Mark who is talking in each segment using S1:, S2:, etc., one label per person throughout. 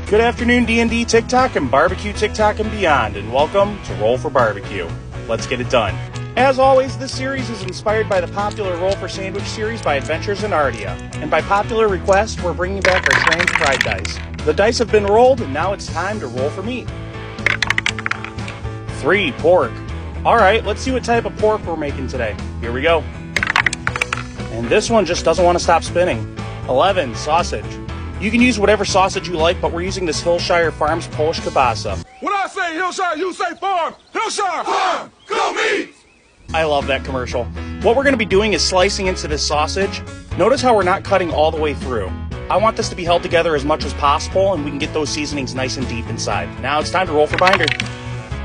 S1: Good afternoon, D&D TikTok and barbecue TikTok and beyond, and welcome to Roll for Barbecue. Let's get it done. As always, this series is inspired by the popular Roll for Sandwich series by AdventuresinAardia, and by popular request, we're bringing back our strange fried dice. The dice have been rolled, and now it's time to roll for meat. 3, pork. Alright, let's see what type of pork we're making today. Here we go. And this one just doesn't want to stop spinning. 11, sausage. You can use whatever sausage you like, but we're using this Hillshire Farms Polish kielbasa.
S2: When I say Hillshire, you say farm. Hillshire, farm, go meat!
S1: I love that commercial. What we're going to be doing is slicing into this sausage. Notice how we're not cutting all the way through. I want this to be held together as much as possible, and we can get those seasonings nice and deep inside. Now it's time to roll for binder.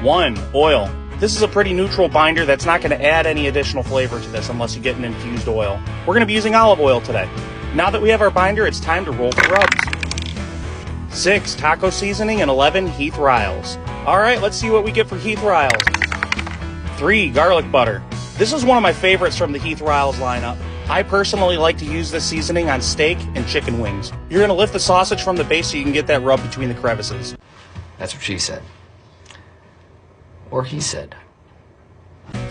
S1: 1, oil. This is a pretty neutral binder that's not going to add any additional flavor to this unless you get an infused oil. We're going to be using olive oil today. Now that we have our binder, it's time to roll for rubs. 6, taco seasoning, and 11, Heath Riles. Alright, let's see what we get for Heath Riles. 3, garlic butter. This is one of my favorites from the Heath Riles lineup. I personally like to use this seasoning on steak and chicken wings. You're going to lift the sausage from the base so you can get that rub between the crevices.
S3: That's what she said. Or he said.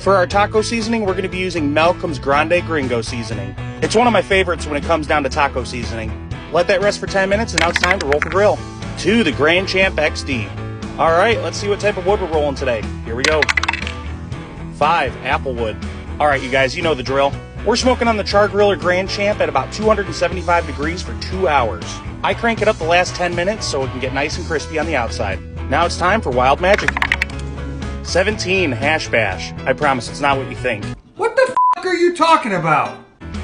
S1: For our taco seasoning, we're going to be using Malcolm's Grande Gringo seasoning. It's one of my favorites when it comes down to taco seasoning. Let that rest for 10 minutes, and now it's time to roll for grill. 2, the Grand Champ XD. Alright, let's see what type of wood we're rolling today. Here we go. 5, applewood. Alright, you guys, you know the drill. We're smoking on the Char Griller Grand Champ at about 275 degrees for 2 hours. I crank it up the last 10 minutes so it can get nice and crispy on the outside. Now it's time for Wild Magic. 17, hash bash. I promise it's not what you think.
S4: What the f*** are you talking about?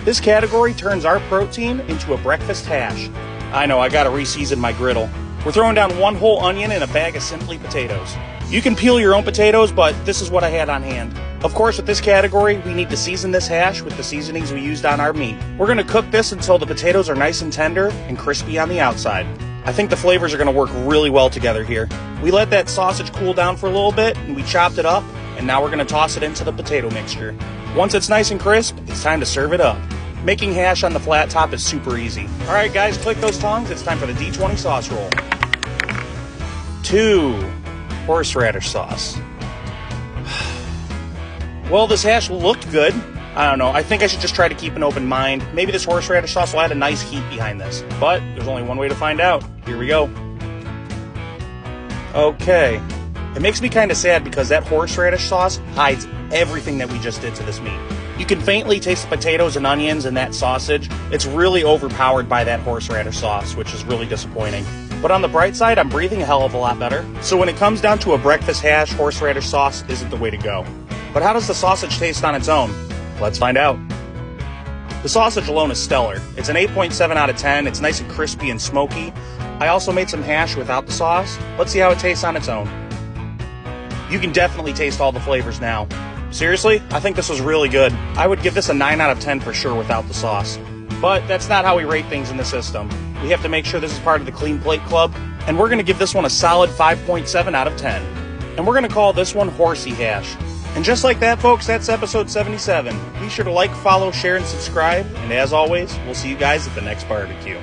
S1: This category turns our protein into a breakfast hash. I know, I gotta re-season my griddle. We're throwing down 1 whole onion and a bag of Simply potatoes. You can peel your own potatoes, but this is what I had on hand. Of course, with this category, we need to season this hash with the seasonings we used on our meat. We're gonna cook this until the potatoes are nice and tender and crispy on the outside. I think the flavors are gonna work really well together here. We let that sausage cool down for a little bit, and we chopped it up, and now we're gonna toss it into the potato mixture. Once it's nice and crisp, it's time to serve it up. Making hash on the flat top is super easy. Alright guys, click those tongs, it's time for the D20 sauce roll. 2, horseradish sauce. Well, this hash looked good. I don't know, I think I should just try to keep an open mind. Maybe this horseradish sauce will add a nice heat behind this. But there's only one way to find out. Here we go. Okay. It makes me kind of sad because that horseradish sauce hides everything that we just did to this meat. You can faintly taste the potatoes and onions and that sausage. It's really overpowered by that horseradish sauce, which is really disappointing. But on the bright side, I'm breathing a hell of a lot better. So when it comes down to a breakfast hash, horseradish sauce isn't the way to go. But how does the sausage taste on its own? Let's find out. The sausage alone is stellar. It's an 8.7 out of 10. It's nice and crispy and smoky. I also made some hash without the sauce. Let's see how it tastes on its own. You can definitely taste all the flavors now. Seriously, I think this was really good. I would give this a 9 out of 10 for sure without the sauce. But that's not how we rate things in the system. We have to make sure this is part of the Clean Plate Club, and we're going to give this one a solid 5.7 out of 10. And we're going to call this one Horsey Hash. And just like that, folks, that's episode 77. Be sure to like, follow, share, and subscribe. And as always, we'll see you guys at the next barbecue.